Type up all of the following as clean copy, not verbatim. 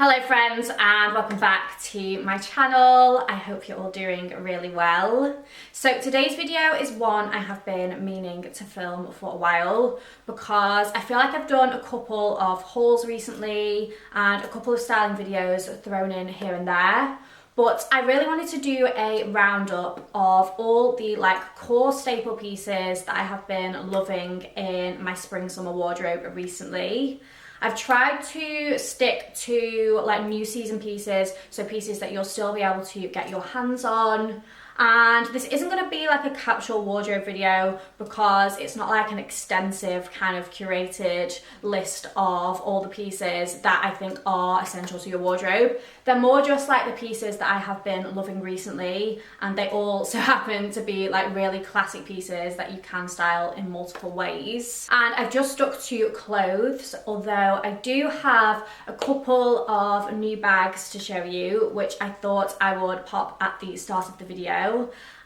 Hello friends and welcome back to my channel. I hope you're all doing really well. So today's video is one I have been meaning to film for a while because I feel like I've done a couple of hauls recently and a couple of styling videos thrown in here and there. But I really wanted to do a roundup of all the core staple pieces that I have been loving in my spring summer wardrobe recently. I've tried to stick to new season pieces, so pieces that you'll still be able to get your hands on. And this isn't going to be like a capsule wardrobe video because it's not like an extensive kind of curated list of all the pieces that I think are essential to your wardrobe. They're more just like the pieces that I have been loving recently, and they also happen to be like really classic pieces that you can style in multiple ways. And I've just stuck to clothes, although I do have a couple of new bags to show you, which I thought I would pop at the start of the video.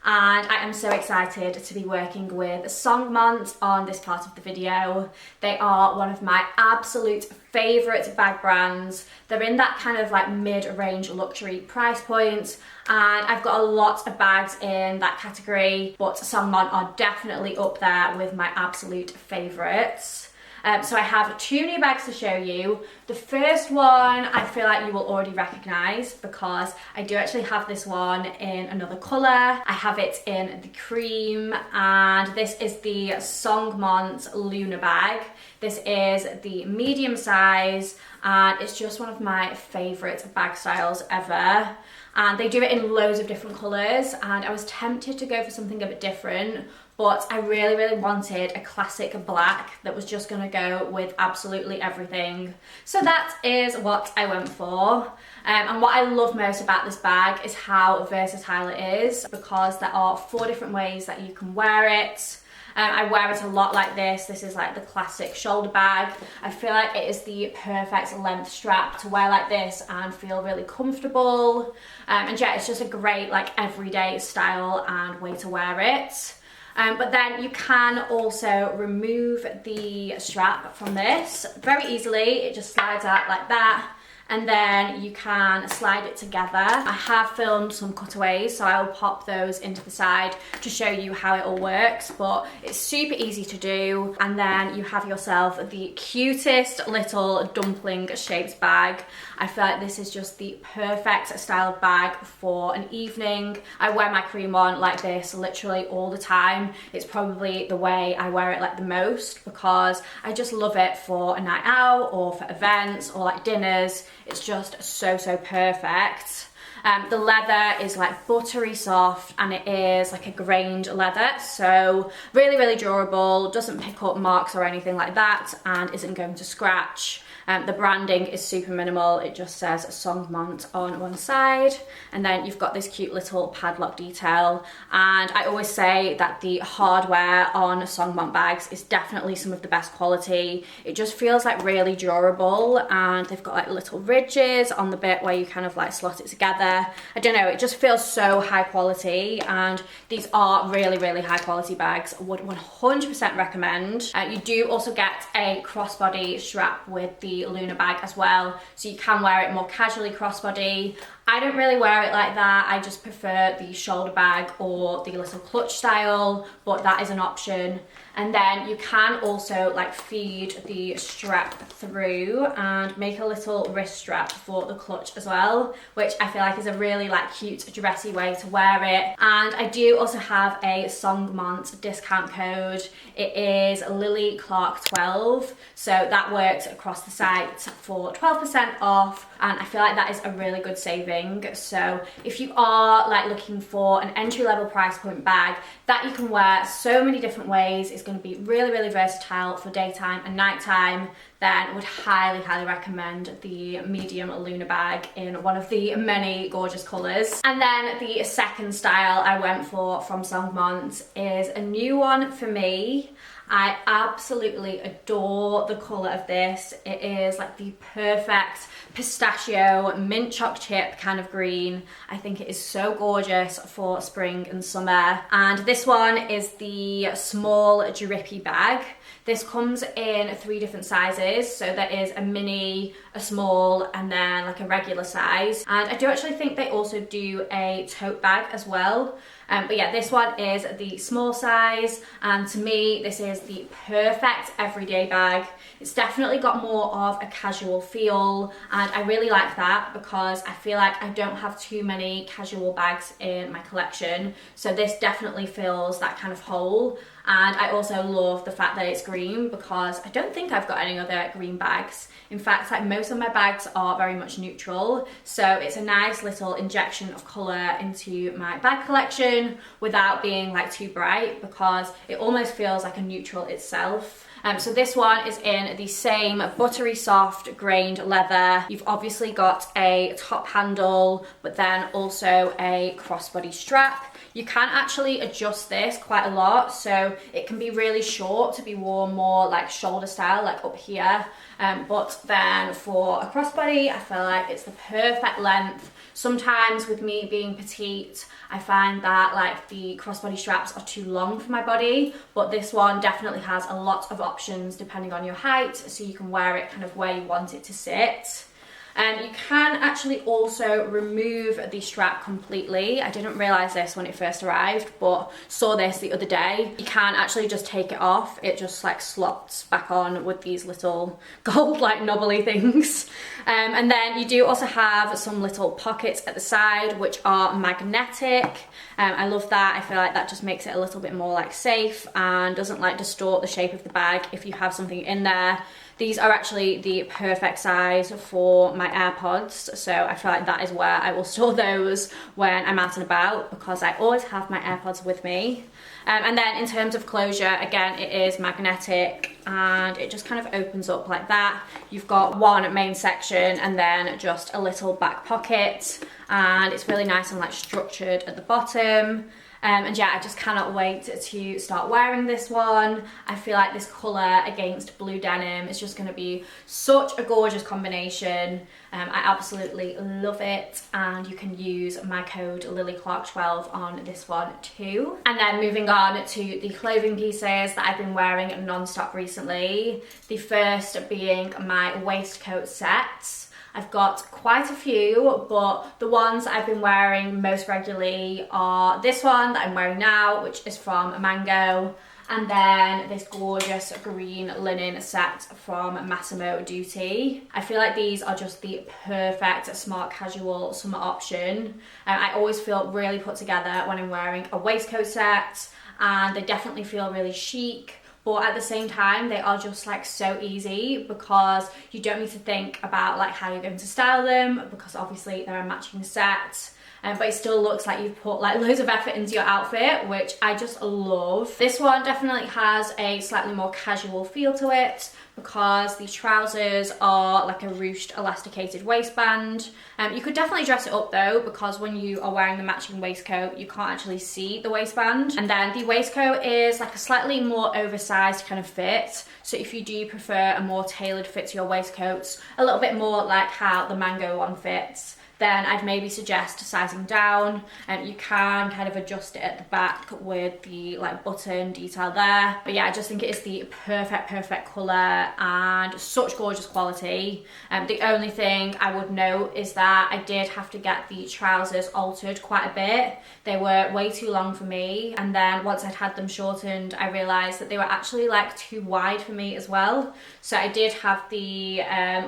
And I am so excited to be working with Songmont on this part of the video. They are one of my absolute favourite bag brands. They're in that kind of like mid-range luxury price point, and I've got a lot of bags in that category, but Songmont are definitely up there with my absolute favourites. So I have two new bags to show you. The first one I feel like you will already recognise because I do actually have this one in another colour. I have it in the cream, and this is the Songmont Luna bag. This is the medium size and it's just one of my favourite bag styles ever. And they do it in loads of different colours, and I was tempted to go for something a bit different, but I really wanted a classic black that was just gonna go with absolutely everything. So that is what I went for. And what I love most about this bag is how versatile it is, because there are 4 different ways that you can wear it. I wear it a lot like this. This is like the classic shoulder bag. I feel like it is the perfect length strap to wear like this and feel really comfortable. And yeah, it's just a great like everyday style and way to wear it. But then you can also remove the strap from this very easily. It just slides out like that, and then you can slide it together. I have filmed some cutaways, so I will pop those into the side to show you how it all works, but it's super easy to do. And then you have yourself the cutest little dumpling shaped bag. I feel like this is just the perfect style of bag for an evening. I wear my cream on like this literally all the time. It's probably the way I wear it like the most because I just love it for a night out or for events or like dinners. It's just so perfect. The leather is like buttery soft, and it is like a grained leather, so really durable, doesn't pick up marks or anything like that, and isn't going to scratch. The branding is super minimal. It just says Songmont on one side, and then you've got this cute little padlock detail. And I always say that the hardware on Songmont bags is definitely some of the best quality. It just feels like really durable, and they've got like little ridges on the bit where you kind of like slot it together. I don't know, it just feels so high quality, and these are really high quality bags. I would 100% recommend. You do also get a crossbody strap with the Luna bag as well, so you can wear it more casually crossbody. I don't really wear it like that. I just prefer the shoulder bag or the little clutch style, but that is an option. And then you can also like feed the strap through and make a little wrist strap for the clutch as well, which I feel like is a really like cute dressy way to wear it. And I do also have a Songmont discount code. It is Lily Clark 12, so that works across the site for 12% off, and I feel like that is a really good saving. So if you are like looking for an entry-level price point bag that you can wear so many different ways, is going to be really versatile for daytime and nighttime, then I would highly recommend the medium Luna bag in one of the many gorgeous colours. And then the second style I went for from Songmont is a new one for me. I absolutely adore the colour of this. It is like the perfect pistachio mint choc chip kind of green. I think it is so gorgeous for spring and summer. And this one is the small drippy bag. This comes in 3 different sizes, so there is a mini, a small, and then like a regular size. And I do actually think they also do a tote bag as well. But yeah, this one is the small size, and to me this is the perfect everyday bag. It's definitely got more of a casual feel, and I really like that because I feel like I don't have too many casual bags in my collection, so this definitely fills that kind of hole. And I also love the fact that it's green because I don't think I've got any other green bags. In fact, like most of my bags are very much neutral, so it's a nice little injection of colour into my bag collection without being like too bright, because it almost feels like a neutral itself. So this one is in the same buttery soft grained leather. You've obviously got a top handle, but then also a crossbody strap. You can actually adjust this quite a lot, so it can be really short to be worn more like shoulder style, like up here. But then for a crossbody, I feel like it's the perfect length. Sometimes with me being petite, I find that like the crossbody straps are too long for my body, but this one definitely has a lot of options depending on your height, so you can wear it kind of where you want it to sit. You can actually also remove the strap completely. I didn't realise this when it first arrived, but saw this the other day. You can actually just take it off. It just like slots back on with these little gold like knobbly things. And then you do also have some little pockets at the side which are magnetic. I love that. I feel like that just makes it a little bit more like safe and doesn't like distort the shape of the bag if you have something in there. These are actually the perfect size for my AirPods, so I feel like that is where I will store those when I'm out and about, because I always have my AirPods with me. And then in terms of closure, again, it is magnetic and it just kind of opens up like that. You've got one main section and then just a little back pocket, and it's really nice and like structured at the bottom. And yeah, I just cannot wait to start wearing this one. I feel like this colour against blue denim is just going to be such a gorgeous combination. I absolutely love it, and you can use my code LilyClark12 on this one too. And then moving on to the clothing pieces that I've been wearing non-stop recently. The first being my waistcoat set. I've got quite a few, but the ones I've been wearing most regularly are this one that I'm wearing now, which is from Mango, and then this gorgeous green linen set from Massimo Dutti. I feel like these are just the perfect smart casual summer option. I always feel really put together when I'm wearing a waistcoat set, and they definitely feel really chic. But at the same time, they are just like so easy because you don't need to think about like how you're going to style them, because obviously they're a matching set. But it still looks like you've put like loads of effort into your outfit, which I just love. This one definitely has a slightly more casual feel to it because the trousers are like a ruched elasticated waistband. You could definitely dress it up though, because when you are wearing the matching waistcoat, you can't actually see the waistband. And then the waistcoat is like a slightly more oversized kind of fit. So if you do prefer a more tailored fit to your waistcoats, a little bit more like how the Mango one fits, then I'd maybe suggest sizing down. And you can kind of adjust it at the back with the like button detail there. But yeah, I just think it is the perfect colour and such gorgeous quality. The only thing I would note is that I did have to get the trousers altered quite a bit. They were way too long for me, and then once I'd had them shortened, I realised that they were actually like too wide for me as well. So I did have the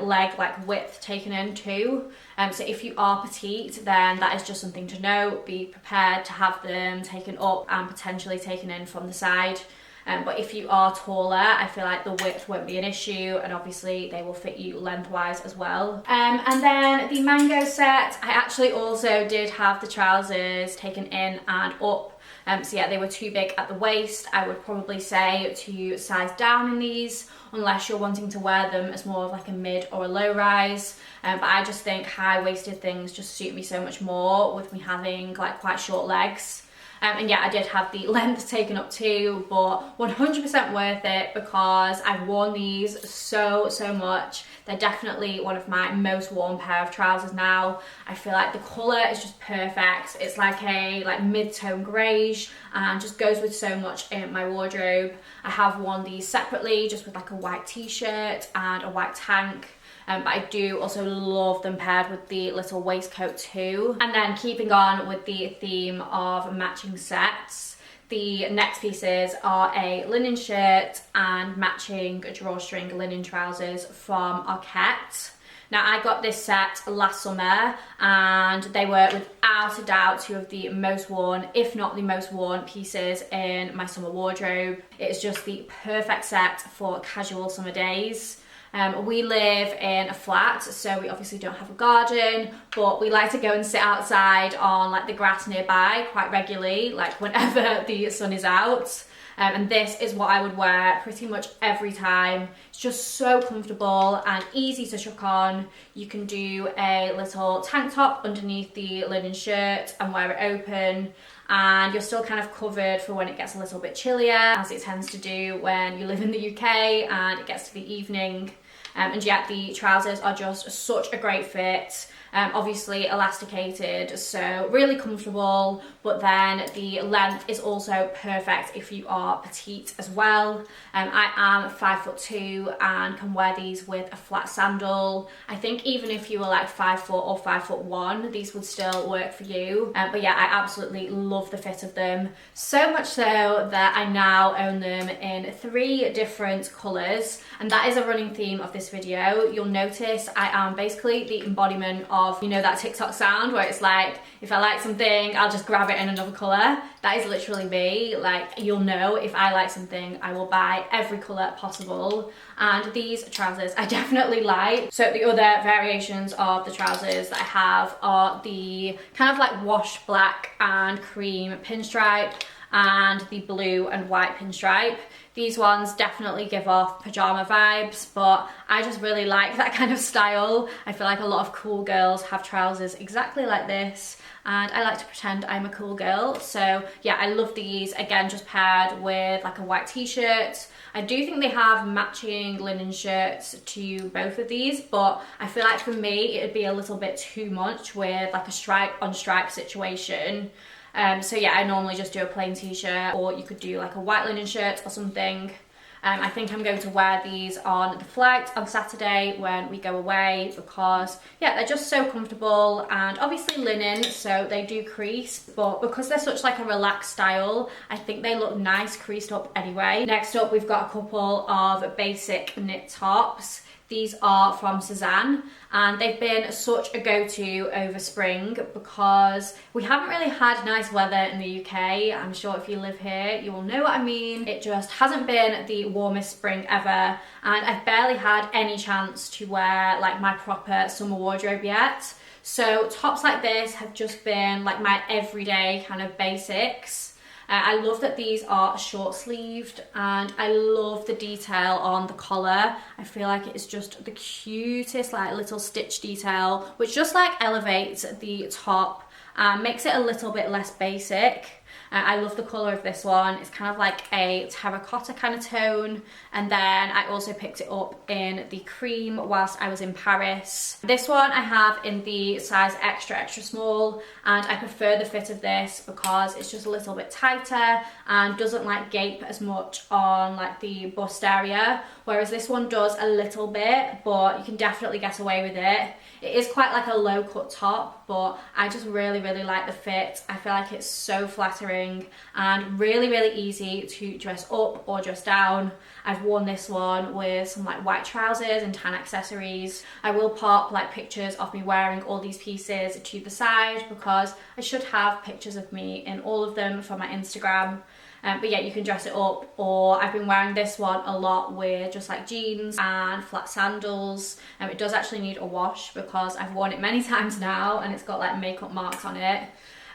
leg like width taken in too. So if you are petite, then that is just something to note. Be prepared to have them taken up and potentially taken in from the side. But if you are taller, I feel like the width won't be an issue, and obviously they will fit you lengthwise as well. And then the Mango set, I actually also did have the trousers taken in and up. So yeah, they were too big at the waist. I would probably say to size down in these, unless you're wanting to wear them as more of like a mid or a low rise. But I just think high-waisted things just suit me so much more with me having like quite short legs. And yeah, I did have the length taken up too, but 100% worth it because I've worn these so much. They're definitely one of my most worn pair of trousers now. I feel like the colour is just perfect. It's like a mid-tone greige and just goes with so much in my wardrobe. I have worn these separately just with like a white t-shirt and a white tank. But I do also love them paired with the little waistcoat too. And then keeping on with the theme of matching sets, the next pieces are a linen shirt and matching drawstring linen trousers from Arquette. Now I got this set last summer and they were without a doubt two of the most worn, if not the most worn pieces in my summer wardrobe. It is just the perfect set for casual summer days. We live in a flat, so we obviously don't have a garden, but we like to go and sit outside on like the grass nearby quite regularly, like whenever the sun is out. And this is what I would wear pretty much every time. It's just so comfortable and easy to chuck on. You can do a little tank top underneath the linen shirt and wear it open, and you're still kind of covered for when it gets a little bit chillier, as it tends to do when you live in the UK and it gets to the evening. And yet the trousers are just such a great fit. Obviously elasticated, so really comfortable, but then the length is also perfect if you are petite as well. I am 5'2" and can wear these with a flat sandal. I think even if you were like 5'4" or 5'1", these would still work for you. But yeah, I absolutely love the fit of them. So much so that I now own them in 3 different colours, and that is a running theme of this video. You'll notice I am basically the embodiment of, you know, that TikTok sound where it's like, if I like something, I'll just grab it in another colour. That is literally me. Like, you'll know if I like something, I will buy every colour possible. And these trousers I definitely like. So the other variations of the trousers that I have are the kind of like wash black and cream pinstripe and the blue and white pinstripe. These ones definitely give off pajama vibes, but I just really like that kind of style. I feel like a lot of cool girls have trousers exactly like this, and I like to pretend I'm a cool girl. So yeah, I love these. Again, just paired with like a white t-shirt. I do think they have matching linen shirts to both of these, but I feel like for me, it'd be a little bit too much with like a stripe on stripe situation. So yeah, I normally just do a plain t-shirt, or you could do like a white linen shirt or something. I think I'm going to wear these on the flight on Saturday when we go away because yeah, they're just so comfortable, and obviously linen, so they do crease, but because they're such like a relaxed style, I think they look nice creased up anyway. Next up, we've got a couple of basic knit tops. These are from Suzanne, and they've been such a go-to over spring because we haven't really had nice weather in the UK. I'm sure if you live here, you will know what I mean. It just hasn't been the warmest spring ever, and I've barely had any chance to wear like my proper summer wardrobe yet. So tops like this have just been like my everyday kind of basics. I love that these are short sleeved, and I love the detail on the collar. I feel like it is just the cutest like little stitch detail, which just like elevates the top and makes it a little bit less basic. I love the colour of this one. It's kind of like a terracotta kind of tone, and then I also picked it up in the cream whilst I was in Paris. This one I have in the size extra small, and I prefer the fit of this because it's just a little bit tighter and doesn't like gape as much on like the bust area, whereas this one does a little bit, but you can definitely get away with it. It is quite like a low cut top, but I just really like the fit. I feel like it's so flattering and really easy to dress up or dress down. I've worn this one with some like white trousers and tan accessories. I will pop like pictures of me wearing all these pieces to the side because I should have pictures of me in all of them for my Instagram. But yeah, you can dress it up, or I've been wearing this one a lot with just like jeans and flat sandals. It does actually need a wash because I've worn it many times now and it's got like makeup marks on it.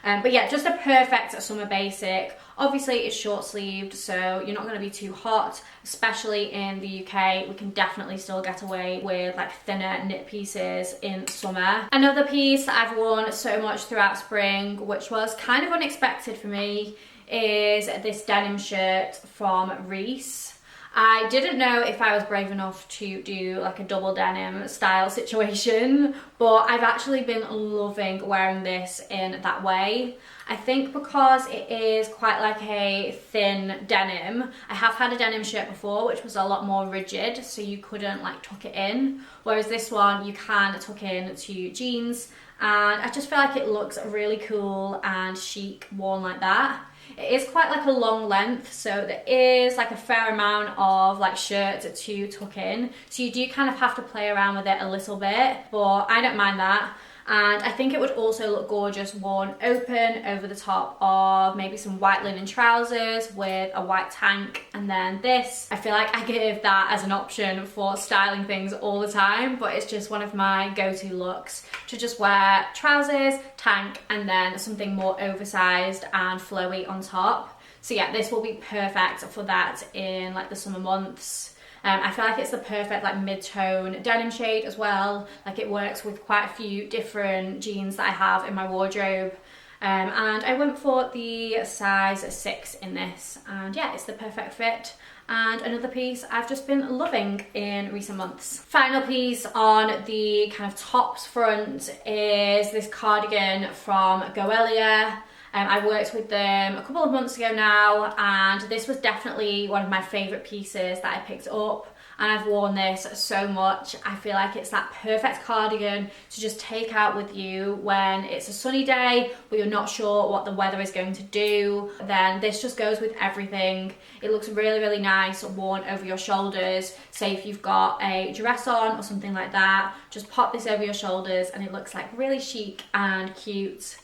But yeah, just a perfect summer basic. Obviously it's short sleeved, so you're not going to be too hot, especially in the UK. We can definitely still get away with like thinner knit pieces in summer. Another piece that I've worn so much throughout spring, which was kind of unexpected for me, is this denim shirt from Reese. I didn't know if I was brave enough to do like a double denim style situation, but I've actually been loving wearing this in that way. I think because it is quite like a thin denim. I have had a denim shirt before which was a lot more rigid, so you couldn't like tuck it in, whereas this one you can tuck in to jeans, and I just feel like it looks really cool and chic worn like that. It is quite like a long length, so there is like a fair amount of like shirt to tuck in, so you do kind of have to play around with it a little bit, but I don't mind that. And I think it would also look gorgeous worn open over the top of maybe some white linen trousers with a white tank, and then this. I feel like I give that as an option for styling things all the time, but it's just one of my go-to looks to just wear trousers, tank, and then something more oversized and flowy on top. So yeah, this will be perfect for that in like the summer months. I feel like it's the perfect like mid-tone denim shade as well. Like it works with quite a few different jeans that I have in my wardrobe. And I went for the size 6 in this, and yeah, it's the perfect fit. And another piece I've just been loving in recent months. Final piece on the kind of tops front is this cardigan from Goelia. I worked with them a couple of months ago now, and this was definitely one of my favourite pieces that I picked up, and I've worn this so much. I feel like it's that perfect cardigan to just take out with you when it's a sunny day but you're not sure what the weather is going to do. Then this just goes with everything. It looks really, really nice worn over your shoulders. Say if you've got a dress on or something like that, just pop this over your shoulders and it looks like really chic and cute.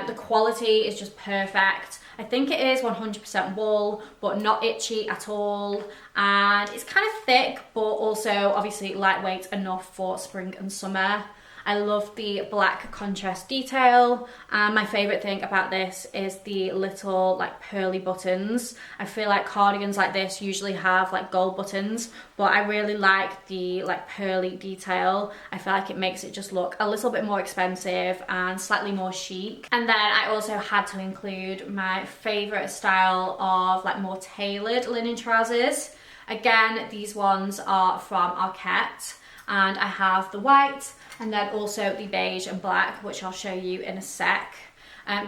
The quality is just perfect. I think it is 100% wool, but not itchy at all. And it's kind of thick, but also obviously lightweight enough for spring and summer. I love the black contrast detail, and my favourite thing about this is the little like pearly buttons. I feel like cardigans like this usually have like gold buttons, but I really like the like pearly detail. I feel like it makes it just look a little bit more expensive and slightly more chic. And then I also had to include my favourite style of like more tailored linen trousers. Again, these ones are from Arket, and I have the white and then also the beige and black, which I'll show you in a sec.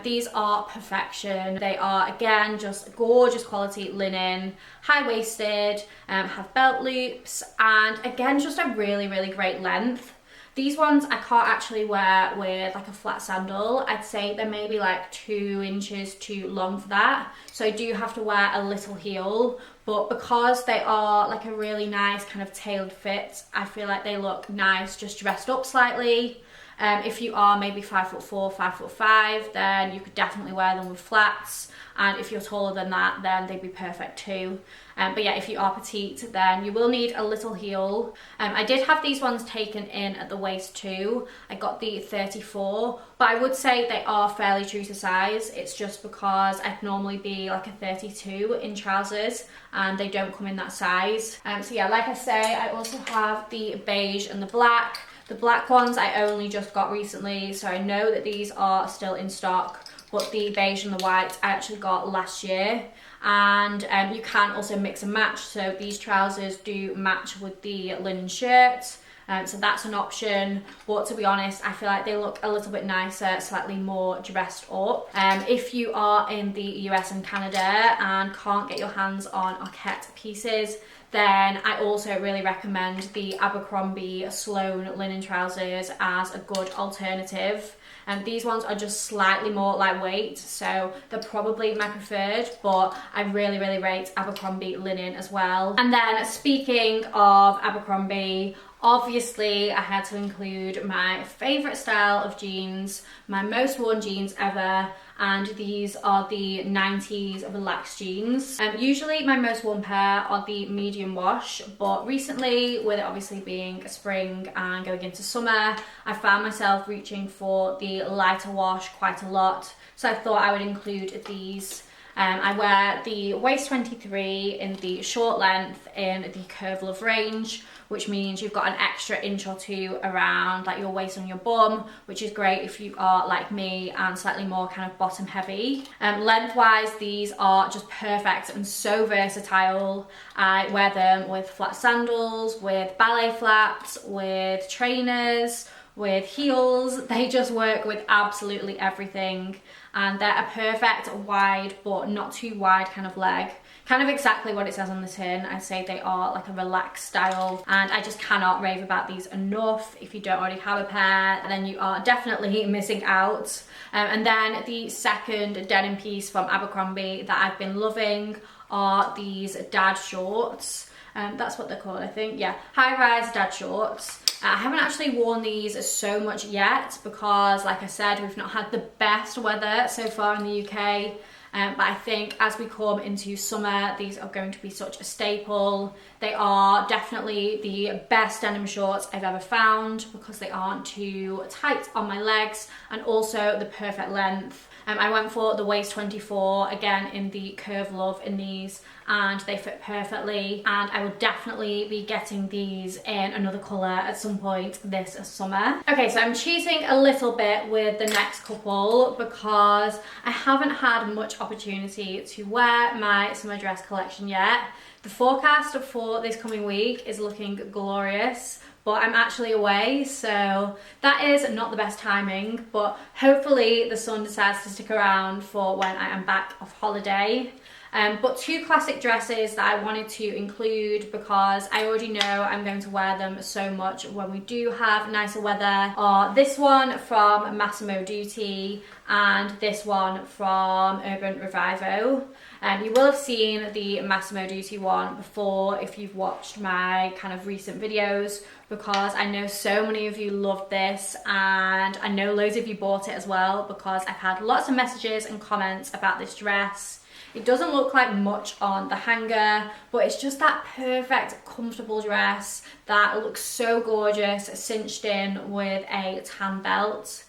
These are perfection. They are, again, just gorgeous quality linen, high-waisted, have belt loops, and again, just a really, really great length. These ones I can't actually wear with like a flat sandal. I'd say they're maybe like 2 inches too long for that. So I do have to wear a little heel, but because they are like a really nice kind of tailored fit, I feel like they look nice just dressed up slightly. If you are maybe 5'4", 5'5", then you could definitely wear them with flats. And if you're taller than that, then they'd be perfect too. But yeah, if you are petite, then you will need a little heel. I did have these ones taken in at the waist too. I got the 34, but I would say they are fairly true to size. It's just because I'd normally be like a 32 in trousers, and they don't come in that size. So yeah, like I say, I also have the beige and the black. The black ones I only just got recently, so I know that these are still in stock, but the beige and the white I actually got last year. And you can also mix and match, so these trousers do match with the linen shirt, so that's an option. But to be honest, I feel like they look a little bit nicer, slightly more dressed up. If you are in the US and Canada and can't get your hands on Arket pieces, then I also really recommend the Abercrombie Sloan linen trousers as a good alternative. And these ones are just slightly more lightweight, so they're probably my preferred, but I really, really rate Abercrombie linen as well. And then speaking of Abercrombie, Obviously, I had to include my favourite style of jeans, my most worn jeans ever, and these are the 90s relaxed jeans. Usually my most worn pair are the medium wash, but recently, with it obviously being spring and going into summer, I found myself reaching for the lighter wash quite a lot, so I thought I would include these. I wear the waist 23 in the short length in the Curve Love range, which means you've got an extra inch or two around like your waist on your bum, which is great if you are like me and slightly more kind of bottom heavy. Lengthwise, these are just perfect and so versatile. I wear them with flat sandals, with ballet flats, with trainers, with heels. They just work with absolutely everything, and they're a perfect wide but not too wide kind of leg. Kind of exactly what it says on the tin. I'd say they are like a relaxed style, and I just cannot rave about these enough. If you don't already have a pair, then you are definitely missing out. And then the second denim piece from Abercrombie that I've been loving are these dad shorts. That's what they're called, I think. Yeah, high-rise dad shorts. I haven't actually worn these so much yet because, like I said, we've not had the best weather so far in the UK. But I think as we come into summer, these are going to be such a staple. They are definitely the best denim shorts I've ever found because they aren't too tight on my legs, and also the perfect length. I went for the waist 24 again in the Curve Love in these, and they fit perfectly, and I will definitely be getting these in another colour at some point this summer. Okay, so I'm cheating a little bit with the next couple because I haven't had much opportunity to wear my summer dress collection yet. The forecast for this coming week is looking glorious, but I'm actually away, so that is not the best timing, but hopefully the sun decides to stick around for when I am back off holiday. But two classic dresses that I wanted to include because I already know I'm going to wear them so much when we do have nicer weather are this one from Massimo Dutti and this one from Urban Revivo. You will have seen the Massimo Dutti one before if you've watched my kind of recent videos, because I know so many of you loved this, and I know loads of you bought it as well because I've had lots of messages and comments about this dress. It doesn't look like much on the hanger, but it's just that perfect, comfortable dress that looks so gorgeous, cinched in with a tan belt.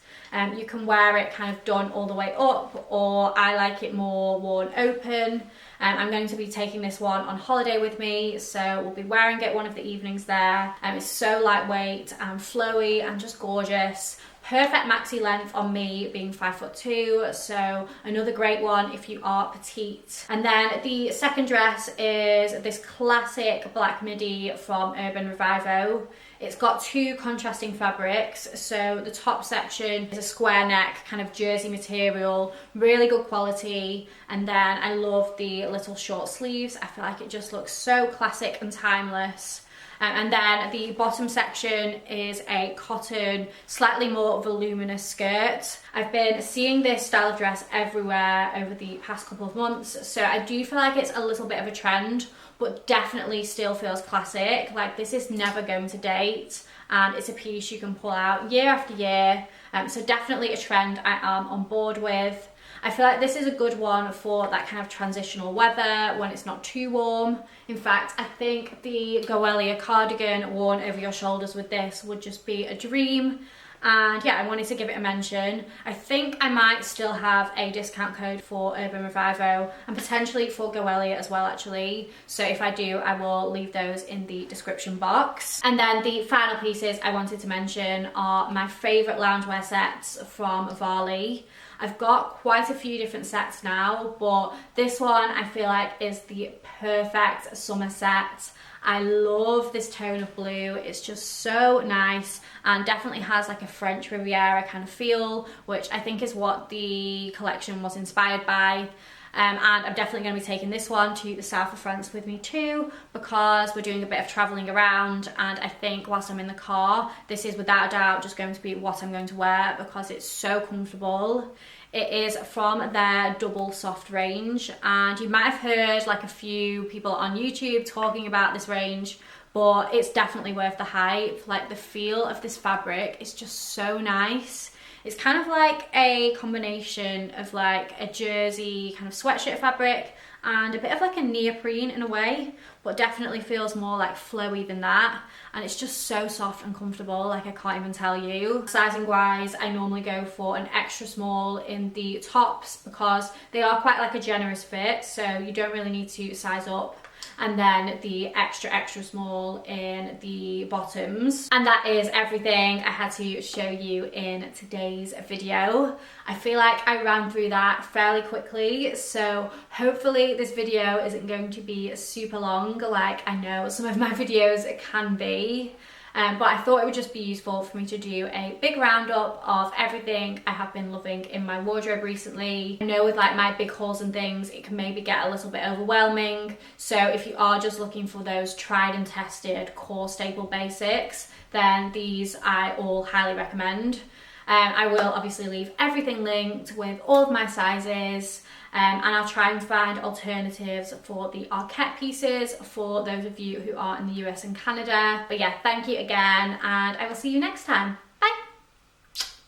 You can wear it kind of done all the way up, or I like it more worn open. I'm going to be taking this one on holiday with me, so we'll be wearing it one of the evenings there. It's so lightweight and flowy and just gorgeous. Perfect maxi length on me, being 5'2", so another great one if you are petite. And then the second dress is this classic black midi from Urban Revivo. It's got two contrasting fabrics, so the top section is a square neck kind of jersey material, really good quality, and then I love the little short sleeves. I feel like it just looks so classic and timeless. And then the bottom section is a cotton, slightly more voluminous skirt. I've been seeing this style of dress everywhere over the past couple of months, so I do feel like it's a little bit of a trend, but definitely still feels classic. Like, this is never going to date, and it's a piece you can pull out year after year. So definitely a trend I am on board with. I feel like this is a good one for that kind of transitional weather when it's not too warm. In fact, I think the Goelia cardigan worn over your shoulders with this would just be a dream. And yeah, I wanted to give it a mention. I think I might still have a discount code for Urban Revivo and potentially for Goelia as well, actually. So if I do, I will leave those in the description box. And then the final pieces I wanted to mention are my favourite loungewear sets from Varley. I've got quite a few different sets now, but this one I feel like is the perfect summer set. I love this tone of blue. It's just so nice and definitely has like a French Riviera kind of feel, which I think is what the collection was inspired by. And I'm definitely going to be taking this one to the south of France with me too, because we're doing a bit of travelling around, and I think whilst I'm in the car, this is without a doubt just going to be what I'm going to wear because it's so comfortable. It is from their double soft range, and you might have heard like a few people on YouTube talking about this range, but it's definitely worth the hype. Like, the feel of this fabric is just so nice. It's kind of like a combination of like a jersey kind of sweatshirt fabric and a bit of like a neoprene in a way, but definitely feels more like flowy than that. And it's just so soft and comfortable, like I can't even tell you. Sizing wise, I normally go for an extra small in the tops because they are quite like a generous fit, so you don't really need to size up. And then the extra small in the bottoms. And that is everything I had to show you in today's video. I feel like I ran through that fairly quickly, so hopefully this video isn't going to be super long like I know some of my videos can be. But I thought it would just be useful for me to do a big roundup of everything I have been loving in my wardrobe recently. I know with like my big hauls and things, it can maybe get a little bit overwhelming. So if you are just looking for those tried and tested core staple basics, then these I all highly recommend. I will obviously leave everything linked with all of my sizes. And I'll try and find alternatives for the Arquette pieces for those of you who are in the US and Canada. But yeah, thank you again, and I will see you next time.